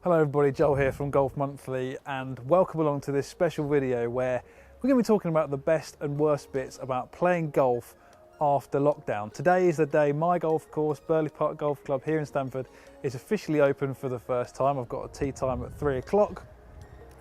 Hello everybody, Joel here from Golf Monthly, and welcome along to this special video where we're going to be talking about the best and worst bits about playing golf after lockdown. Today is the day my golf course, Burley Park Golf Club here in Stamford, is officially open for the first time. I've got a tee time at 3 o'clock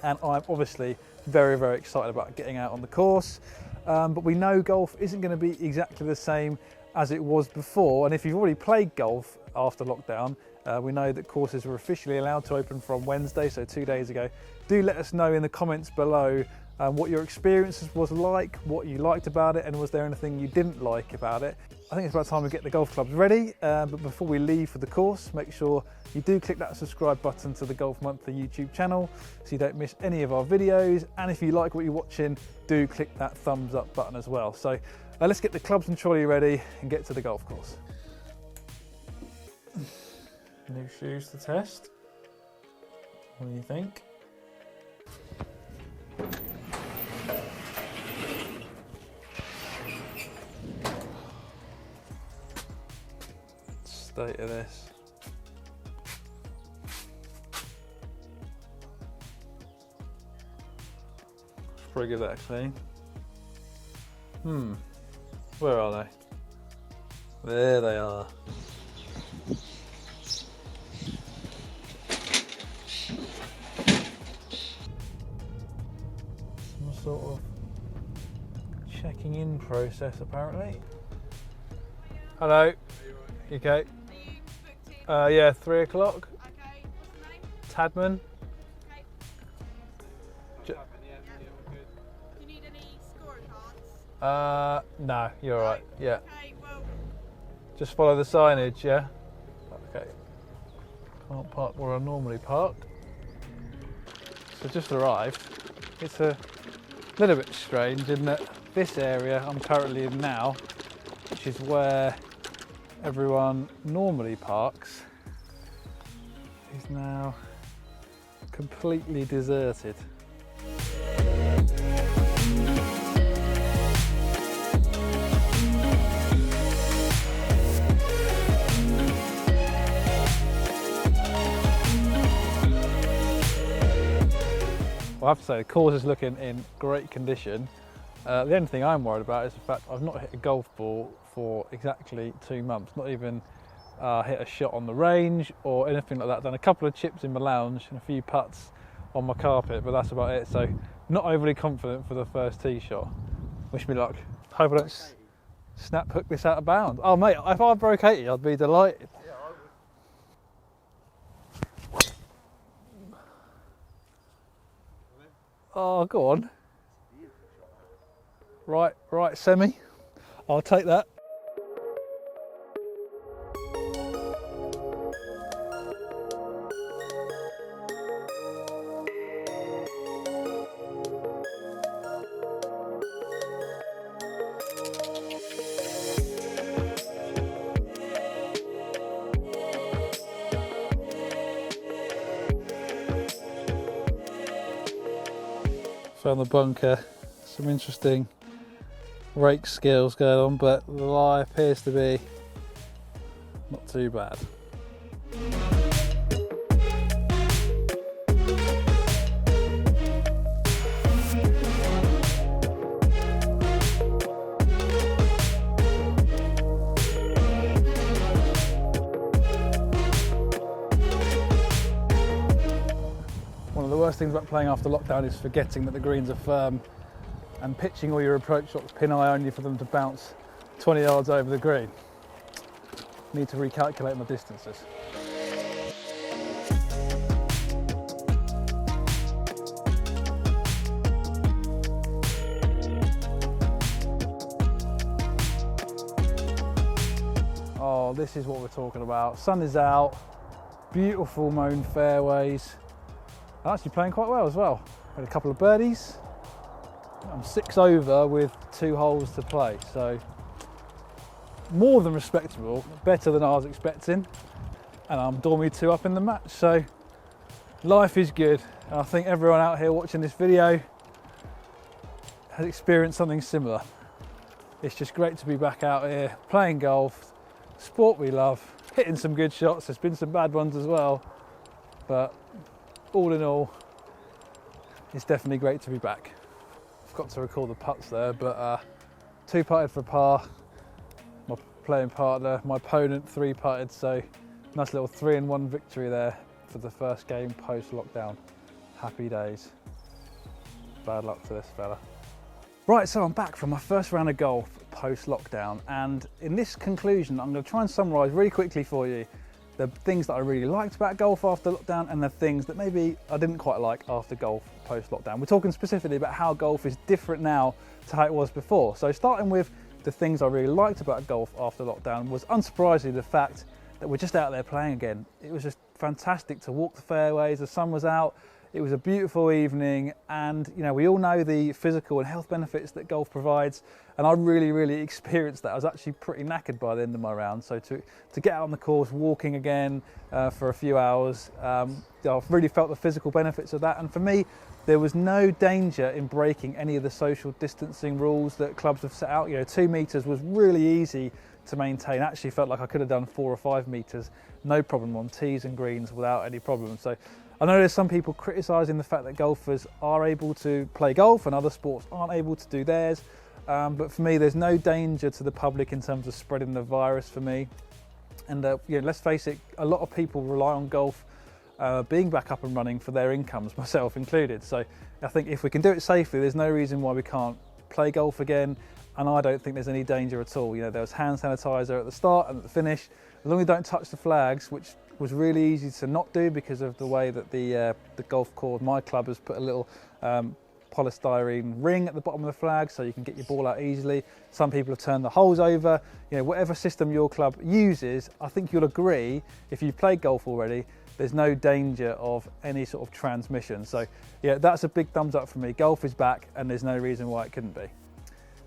and I'm obviously very excited about getting out on the course. But we know golf isn't going to be exactly the same as it was before, and if you've already played golf after lockdown, we know that courses were officially allowed to open from Wednesday, so 2 days ago. Do let us know in the comments below what your experiences was like, what you liked about it, and was there anything you didn't like about it. I think it's about time we get the golf clubs ready, but before we leave for the course, make sure you do click that subscribe button to the Golf Monthly YouTube channel so you don't miss any of our videos, and if you like what you're watching, do click that thumbs up button as well. So let's get the clubs and trolley ready and get to the golf course. New shoes to test. What do you think? State of this. Pretty good actually. Where are they? There they are. Some sort of checking in process apparently. Hello. You okay? Yeah, 3 o'clock. Okay, what's your name? Tadman. Okay. J Do you need any scoring cards? No, you're alright. Yeah. Okay, well, Just follow the signage, yeah? Okay. Can't park where I normally park. So just arrived. It's a little bit strange in that this area I'm currently in now, which is where everyone normally parks, is now completely deserted. Well, I have to say the course is looking in great condition. The only thing I'm worried about is the fact I've not hit a golf ball for exactly 2 months, not even hit a shot on the range or anything like that. Done a couple of chips in my lounge and a few putts on my carpet, but that's about it. So not overly confident for the first tee shot. Wish me luck. Hope I don't snap hook this out of bounds. Oh mate, if I broke 80, I'd be delighted. Yeah, I would. Oh, go on. Right, semi. I'll take that. Found the bunker. Some interesting rake skills going on, but the lie appears to be not too bad. One of the worst things about playing after lockdown is forgetting that the greens are firm and pitching all your approach shots pin eye only for them to bounce 20 yards over the green. Need to recalculate my distances. Oh, this is what we're talking about. Sun is out, beautiful mown fairways. I'm actually playing quite well as well. Had a couple of birdies. I'm 6 over with 2 holes to play, so more than respectable, better than I was expecting, and I'm dormy 2 up in the match, so life is good. And I think everyone out here watching this video has experienced something similar. It's just great to be back out here playing golf, sport we love, hitting some good shots. There's been some bad ones as well, but all in all, it's definitely great to be back. Forgot to record the putts there, but 2-putted for par, my playing partner, my opponent 3-putted, so nice little 3-in-1 victory there for the first game post-lockdown. Happy days. Bad luck to this fella. Right, so I'm back from my first round of golf post-lockdown, and in this conclusion I'm going to try and summarise really quickly for you the things that I really liked about golf after lockdown and the things that maybe I didn't quite like after golf post-lockdown. We're talking specifically about how golf is different now to how it was before. So starting with the things I really liked about golf after lockdown was unsurprisingly the fact that we're just out there playing again. It was just fantastic to walk the fairways, the sun was out, it was a beautiful evening, and you know, we all know the physical and health benefits that golf provides, and I really experienced that. I was actually pretty knackered by the end of my round, so to get out on the course, walking again for a few hours, I've really felt the physical benefits of that. And for me, there was no danger in breaking any of the social distancing rules that clubs have set out. You know, 2 meters was really easy to maintain. Actually felt like I could have done 4 or 5 meters, no problem on tees and greens without any problem. So I know there's some people criticising the fact that golfers are able to play golf and other sports aren't able to do theirs, but for me there's no danger to the public in terms of spreading the virus for me. And you know, let's face it, a lot of people rely on golf being back up and running for their incomes, myself included. So I think if we can do it safely, there's no reason why we can't play golf again, and I don't think there's any danger at all. You know, there was hand sanitizer at the start and at the finish. As long as you don't touch the flags, which was really easy to not do because of the way that the golf course, my club, has put a little polystyrene ring at the bottom of the flag so you can get your ball out easily. Some people have turned the holes over. You know, whatever system your club uses, I think you'll agree, if you've played golf already, there's no danger of any sort of transmission. So yeah, that's a big thumbs up for me. Golf is back and there's no reason why it couldn't be.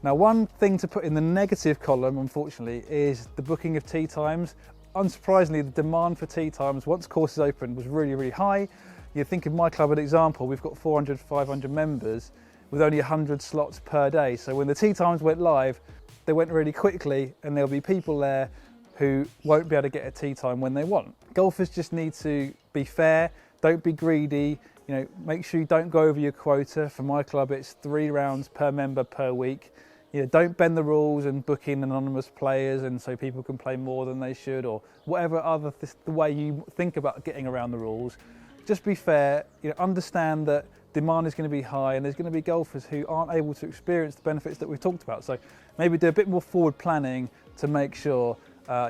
Now, one thing to put in the negative column, unfortunately, is the booking of tee times. Unsurprisingly, the demand for tee times once courses opened was really high. You think of my club as an example, we've got 400, 500 members with only 100 slots per day. So when the tee times went live, they went really quickly, and there'll be people there who won't be able to get a tee time when they want. Golfers just need to be fair, don't be greedy, you know, make sure you don't go over your quota. For my club, it's 3 rounds per member per week. You know, don't bend the rules and book in anonymous players and so people can play more than they should, or whatever other the way you think about getting around the rules. Just be fair, you know, understand that demand is going to be high and there's going to be golfers who aren't able to experience the benefits that we've talked about. So maybe do a bit more forward planning to make sure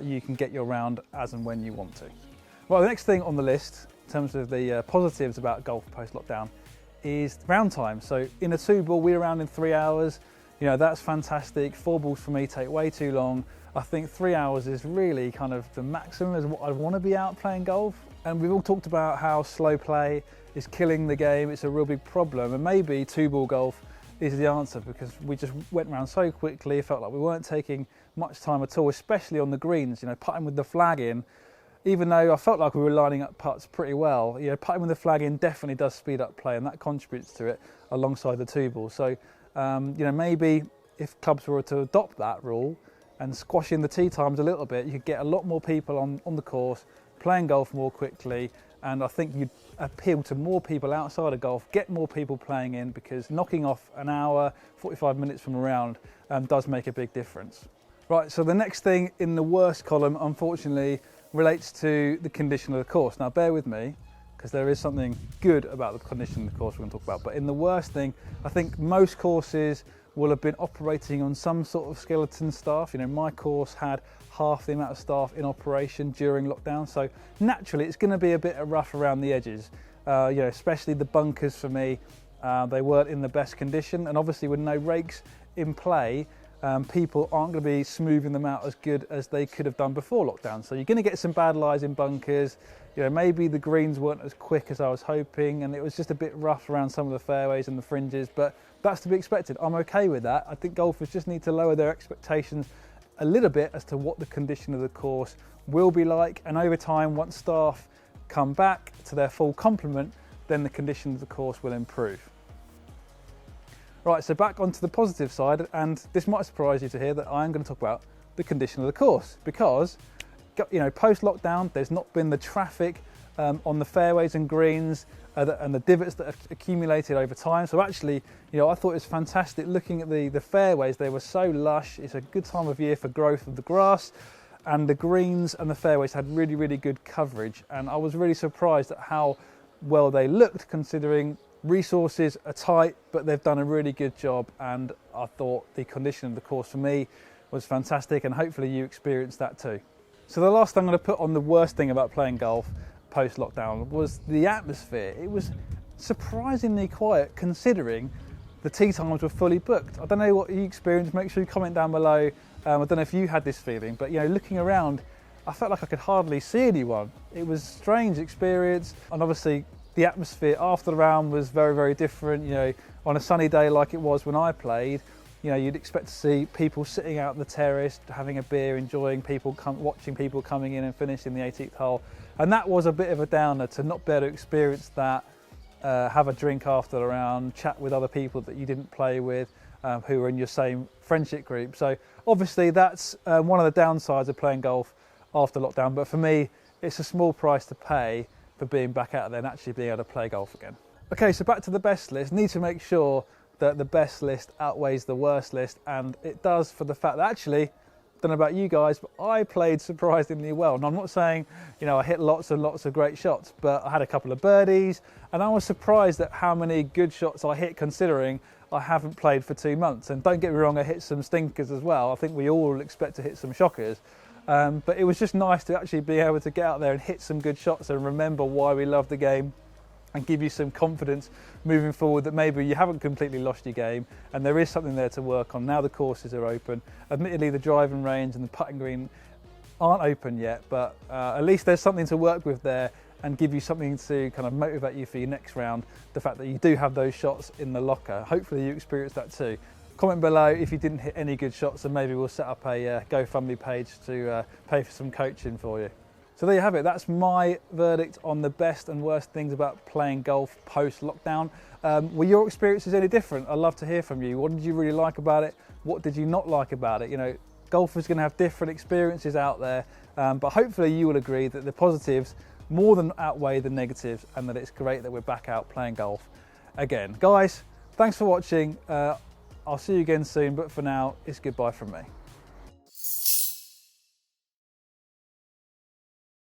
you can get your round as and when you want to. Well, the next thing on the list in terms of the positives about golf post-lockdown is round time. So in a 2-ball, we're around in 3 hours. You know, that's fantastic. 4 balls for me take way too long. I think 3 hours is really kind of the maximum as what I want to be out playing golf. And we've all talked about how slow play is killing the game. It's a real big problem. And maybe 2-ball golf is the answer, because we just went around so quickly. It felt like we weren't taking much time at all, especially on the greens. You know, putting with the flag in, even though I felt like we were lining up putts pretty well, you know, putting with the flag in definitely does speed up play, and that contributes to it alongside the 2-ball. So, you know, maybe if clubs were to adopt that rule and squash in the tee times a little bit, you could get a lot more people on the course playing golf more quickly, and I think you'd appeal to more people outside of golf, get more people playing in, because knocking off an hour, 45 minutes from a round does make a big difference. Right, so the next thing in the worst column, unfortunately, relates to the condition of the course. Now bear with me, because there is something good about the condition of the course we're going to talk about. But in the worst thing, I think most courses will have been operating on some sort of skeleton staff. You know, my course had half the amount of staff in operation during lockdown, so naturally it's going to be a bit rough around the edges. You know, especially the bunkers for me, they weren't in the best condition, and obviously with no rakes in play, people aren't going to be smoothing them out as good as they could have done before lockdown. So you're going to get some bad lies in bunkers. You know, maybe the greens weren't as quick as I was hoping, and it was just a bit rough around some of the fairways and the fringes, but that's to be expected. I'm okay with that. I think golfers just need to lower their expectations a little bit as to what the condition of the course will be like, and over time, once staff come back to their full complement, then the condition of the course will improve. Right, so back onto the positive side, and this might surprise you to hear that I am going to talk about the condition of the course, because, you know, post-lockdown, there's not been the traffic on the fairways and greens and the divots that have accumulated over time. So actually, I thought it was fantastic looking at the fairways. They were so lush. It's a good time of year for growth of the grass, and the greens and the fairways had really, really good coverage. And I was really surprised at how well they looked, considering resources are tight, but they've done a really good job. And I thought the condition of the course for me was fantastic, and hopefully you experienced that too. So the last thing I'm going to put on the worst thing about playing golf post-lockdown was the atmosphere. It was surprisingly quiet considering the tee times were fully booked. I don't know what you experienced. Make sure you comment down below. I don't know if you had this feeling, but looking around, I felt like I could hardly see anyone. It was a strange experience, and obviously the atmosphere after the round was very, very different. On a sunny day like it was when I played, you'd expect to see people sitting out on the terrace, having a beer, enjoying people, watching people coming in and finishing the 18th hole. And that was a bit of a downer to not be able to experience that, have a drink after the round, chat with other people that you didn't play with, who were in your same friendship group. So obviously that's one of the downsides of playing golf after lockdown. But for me, it's a small price to pay for being back out there and actually being able to play golf again. Okay, so back to the best list. Need to make sure that the best list outweighs the worst list, and it does, for the fact that actually, don't know about you guys, but I played surprisingly well. And I'm not saying, I hit lots and lots of great shots, but I had a couple of birdies, and I was surprised at how many good shots I hit, considering I haven't played for 2 months. And don't get me wrong, I hit some stinkers as well. I think we all expect to hit some shockers. But it was just nice to actually be able to get out there and hit some good shots and remember why we love the game, and give you some confidence moving forward that maybe you haven't completely lost your game and there is something there to work on. Now the courses are open. Admittedly, the driving range and the putting green aren't open yet, but at least there's something to work with there and give you something to kind of motivate you for your next round. The fact that you do have those shots in the locker. Hopefully you experienced that too. Comment below if you didn't hit any good shots, and maybe we'll set up a GoFundMe page to pay for some coaching for you. So there you have it. That's my verdict on the best and worst things about playing golf post-lockdown. Were your experiences any different? I'd love to hear from you. What did you really like about it? What did you not like about it? Golfers are going to have different experiences out there, but hopefully you will agree that the positives more than outweigh the negatives, and that it's great that we're back out playing golf again. Guys, thanks for watching. I'll see you again soon, but for now, it's goodbye from me.